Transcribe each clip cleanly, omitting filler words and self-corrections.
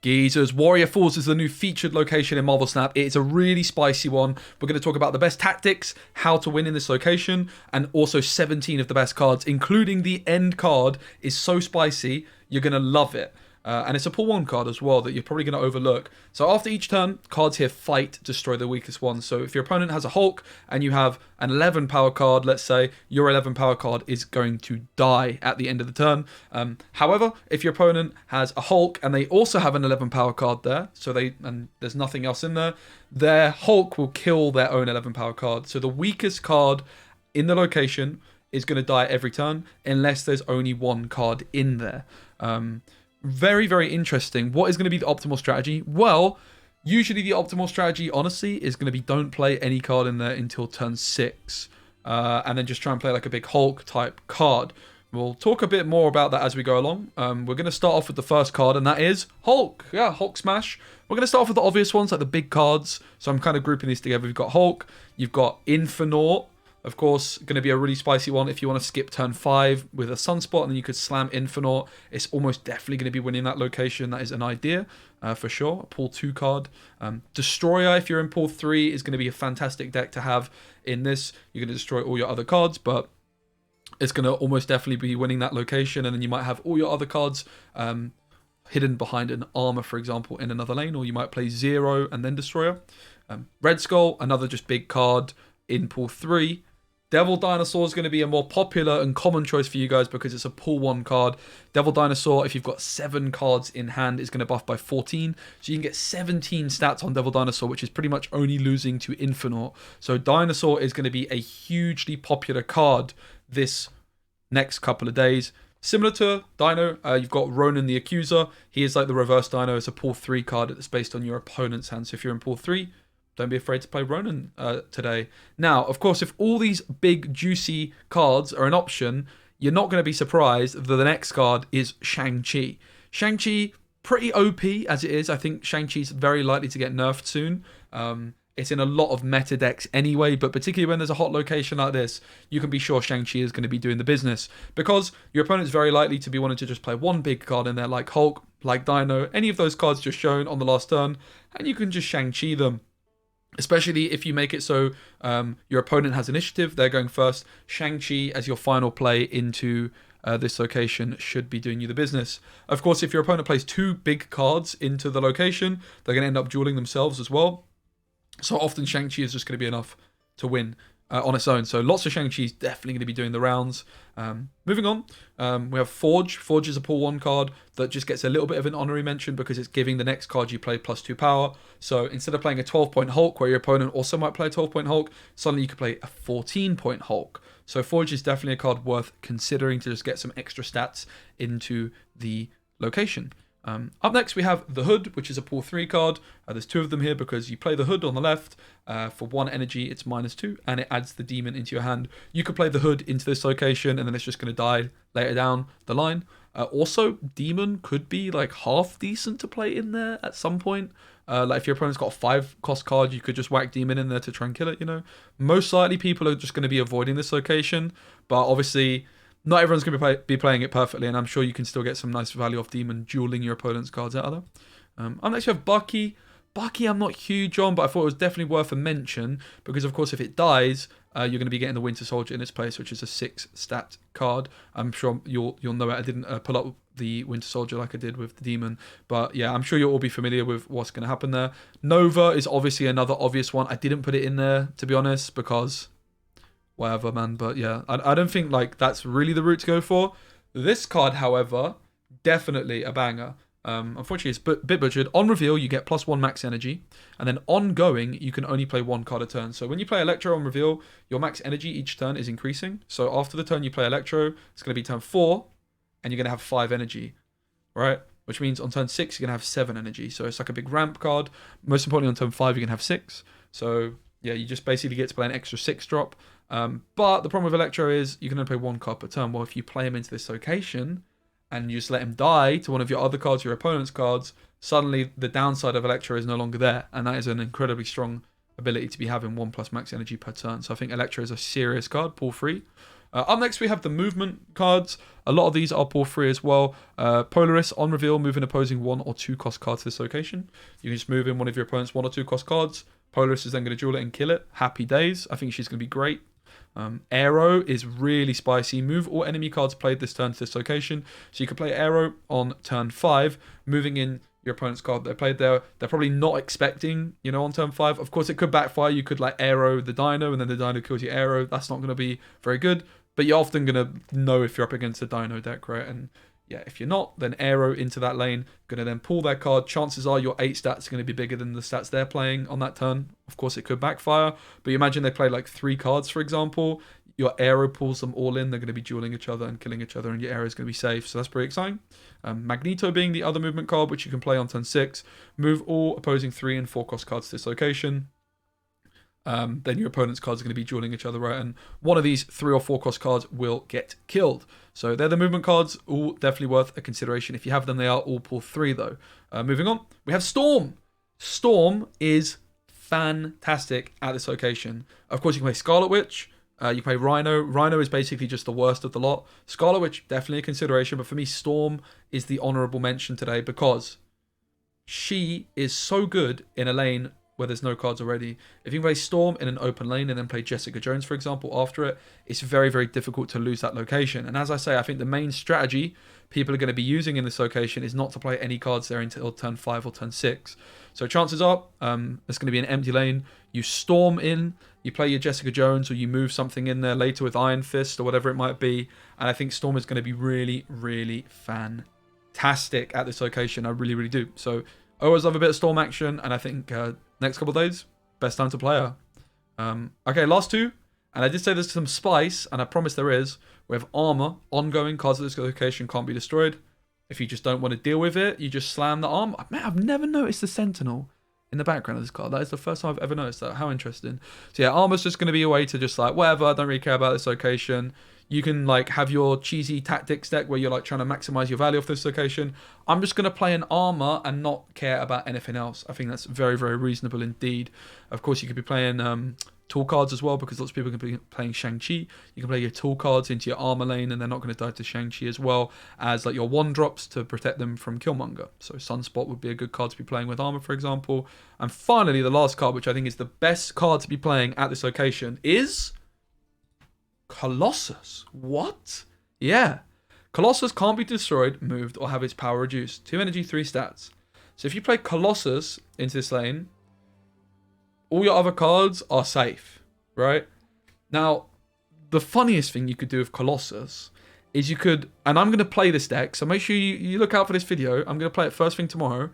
Geezers, Warrior Falls is the new featured location in Marvel Snap. It is a really spicy one. We're going to talk about the best tactics, how to win in this location, and also 17 of the best cards, including the end card, is so spicy, you're going to love it. And it's a pull one card as well that you're probably going to overlook. So after each turn, cards here fight, destroy the weakest one. So if your opponent has a Hulk and you have an 11 power card, let's say, your 11 power card is going to die at the end of the turn. However, if your opponent has a Hulk and they also have an 11 power card there, and there's nothing else in there, their Hulk will kill their own 11 power card. So the weakest card in the location is going to die every turn unless there's only one card in there. Very, very interesting. What is going to be the optimal strategy? Well, usually the optimal strategy, honestly, is going to be don't play any card in there until turn 6. And then just try and play like a big Hulk type card. We'll talk a bit more about that as we go along. We're going to start off with the first card, and that is Hulk. Yeah, Hulk Smash. We're going to start off with the obvious ones, like the big cards. So I'm kind of grouping these together. We've got Hulk. You've got Infernaut. Of course, going to be a really spicy one if you want to skip turn 5 with a Sunspot, and then you could slam Infernaut. It's almost definitely going to be winning that location. That is an idea for sure. A pool 2 card. Destroyer, if you're in pool 3, is going to be a fantastic deck to have in this. You're going to destroy all your other cards, but it's going to almost definitely be winning that location, and then you might have all your other cards hidden behind an armor, for example, in another lane, or you might play Zero and then Destroyer. Red Skull, another just big card in pool 3. Devil Dinosaur is going to be a more popular and common choice for you guys because it's a pull 1 card. Devil Dinosaur, if you've got 7 cards in hand, is going to buff by 14. So you can get 17 stats on Devil Dinosaur, which is pretty much only losing to Infernaut. So Dinosaur is going to be a hugely popular card this next couple of days. Similar to Dino, you've got Ronan the Accuser. He is like the reverse Dino. It's a pull 3 card that's based on your opponent's hand. So if you're in pool 3, don't be afraid to play Ronan today. Now, of course, if all these big, juicy cards are an option, you're not going to be surprised that the next card is Shang Chi. Shang Chi, pretty OP as it is. I think Shang Chi's very likely to get nerfed soon. It's in a lot of meta decks anyway, but particularly when there's a hot location like this, you can be sure Shang Chi is going to be doing the business. Because your opponent's very likely to be wanting to just play one big card in there, like Hulk, like Dino, any of those cards just shown on the last turn, and you can just Shang Chi them. Especially if you make it so your opponent has initiative, they're going first. Shang-Chi as your final play into this location should be doing you the business. Of course, if your opponent plays 2 big cards into the location, they're going to end up dueling themselves as well. So often Shang-Chi is just going to be enough to win on its own. So lots of Shang-Chi is definitely going to be doing the rounds. Moving on, we have Forge. Forge is a pull 1 card that just gets a little bit of an honorary mention because it's giving the next card you play plus 2 power. So instead of playing a 12-point Hulk where your opponent also might play a 12-point Hulk, suddenly you could play a 14-point Hulk. So Forge is definitely a card worth considering to just get some extra stats into the location. Up next we have the Hood, which is a pull 3 card. There's 2 of them here because you play the Hood on the left. For 1 energy, it's -2, and it adds the demon into your hand. You could play the Hood into this location, and then it's just going to die later down the line. Also, demon could be like half decent to play in there at some point. Like if your opponent's got a 5-cost card, you could just whack demon in there to try and kill it, you know. Most likely people are just going to be avoiding this location, but obviously not everyone's going to be playing it perfectly, and I'm sure you can still get some nice value off demon dueling your opponent's cards out of there. Up next we have Bucky. Bucky I'm not huge on, but I thought it was definitely worth a mention because, of course, if it dies, you're going to be getting the Winter Soldier in its place, which is a 6-stat card. I'm sure you'll know it. I didn't pull up the Winter Soldier like I did with the Demon, but yeah, I'm sure you'll all be familiar with what's going to happen there. Nova is obviously another obvious one. I didn't put it in there, to be honest, because whatever, man. But yeah, I don't think like that's really the route to go for. This card, however, definitely a banger. Unfortunately, it's a bit butchered. On reveal, you get +1 max energy, and then ongoing, you can only play 1 card a turn. So when you play Electro on reveal, your max energy each turn is increasing. So after the turn you play Electro, it's going to be turn 4, and you're going to have 5 energy, right? Which means on turn 6, you're going to have 7 energy. So it's like a big ramp card. Most importantly, on turn 5, you're going to have 6. So yeah, you just basically get to play an extra 6 drop. But the problem with Electro is you can only play 1 card per turn. Well, if you play him into this location, and you just let him die to one of your other cards, your opponent's cards, suddenly the downside of Electro is no longer there. And that is an incredibly strong ability to be having 1+ max energy per turn. So I think Electro is a serious card, pull 3. Up next, we have the movement cards. A lot of these are pull free as well. Polaris, on reveal, move an opposing 1 or 2 cost card to this location. You can just move in one of your opponent's 1 or 2 cost cards. Polaris is then going to duel it and kill it. Happy days. I think she's going to be great. Aero is really spicy. Move all enemy cards played this turn to this location. So you can play Aero on turn 5, moving in your opponent's card they played there. They're probably not expecting, you know, on turn 5. Of course, it could backfire. You could like Aero the Dino, and then the Dino kills your Aero. That's not going to be very good. But you're often going to know if you're up against a Dino deck, right? And yeah, if you're not, then Aero into that lane. Going to then pull their card. Chances are your 8 stats are going to be bigger than the stats they're playing on that turn. Of course, it could backfire. But you imagine they play like 3 cards, for example. Your Aero pulls them all in. They're going to be dueling each other and killing each other, and your Aero is going to be safe. So that's pretty exciting. Magneto being the other movement card, which you can play on turn 6. Move all opposing 3 and 4 cost cards to this location. Then your opponent's cards are going to be dueling each other, right? And one of these 3 or 4 cost cards will get killed. So they're the movement cards, all definitely worth a consideration. If you have them, they are all pull 3 though. Moving on, we have Storm. Storm is fantastic at this location. Of course, you can play Scarlet Witch. You play Rhino. Rhino is basically just the worst of the lot. Scarlet Witch, definitely a consideration. But for me, Storm is the honorable mention today because she is so good in a lane where there's no cards already. If you can play Storm in an open lane and then play Jessica Jones, for example, after it, it's very, very difficult to lose that location. And as I say, I think the main strategy people are going to be using in this location is not to play any cards there until turn 5 or turn 6. So chances are, there's going to be an empty lane. You Storm in, you play your Jessica Jones, or you move something in there later with Iron Fist or whatever it might be. And I think Storm is going to be really, really fantastic at this location. I really, really do. So I always love a bit of Storm action, and I think next couple of days, best time to play her. Okay, last 2. And I did say there's some spice, and I promise there is. We have Armor, ongoing. Cards at this location can't be destroyed. If you just don't want to deal with it, you just slam the Armor. Man, I've never noticed the Sentinel in the background of this card. That is the first time I've ever noticed that. How interesting. So yeah, Armor's just going to be a way to just like, whatever, I don't really care about this location. You can like have your cheesy tactics deck where you're like trying to maximize your value off this location. I'm just going to play an Armor and not care about anything else. I think that's very, very reasonable indeed. Of course, you could be playing tool cards as well, because lots of people can be playing Shang Chi. You can play your tool cards into your Armor lane, and they're not going to die to Shang Chi, as well as like your 1-drops to protect them from Killmonger. So Sunspot would be a good card to be playing with Armor, for example. And finally, the last card, which I think is the best card to be playing at this location, is Colossus. What? Yeah. Colossus can't be destroyed, moved, or have its power reduced. 2 energy, 3 stats. So if you play Colossus into this lane, all your other cards are safe, right? Now, the funniest thing you could do with Colossus is you could, and I'm going to play this deck, so make sure you look out for this video. I'm going to play it first thing tomorrow.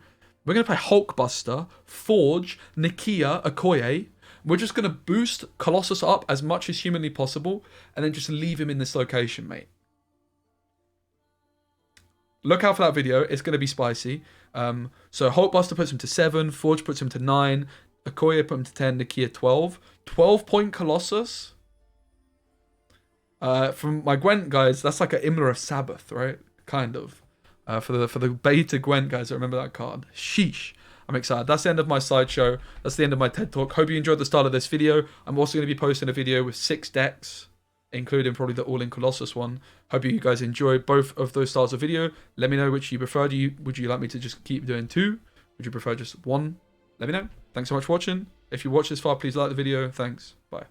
We're going to play Hulkbuster, Forge, Nakia, Okoye. We're just going to boost Colossus up as much as humanly possible, and then just leave him in this location, mate. Look out for that video. It's going to be spicy. So Hulkbuster puts him to 7, Forge puts him to 9, Okoye put him to 10, Nakia 12. 12-point Colossus. From my Gwent guys, that's like an Imler of Sabbath, right? Kind of. For the beta Gwent guys that remember that card. Sheesh. I'm excited. That's the end of my sideshow. That's the end of my TED Talk. Hope you enjoyed the start of this video. I'm also going to be posting a video with 6 decks, including probably the All-In Colossus one. Hope you guys enjoy both of those styles of video. Let me know which you prefer. Would you like me to just keep doing 2? Would you prefer just 1? Let me know. Thanks so much for watching. If you watch this far, please like the video. Thanks. Bye.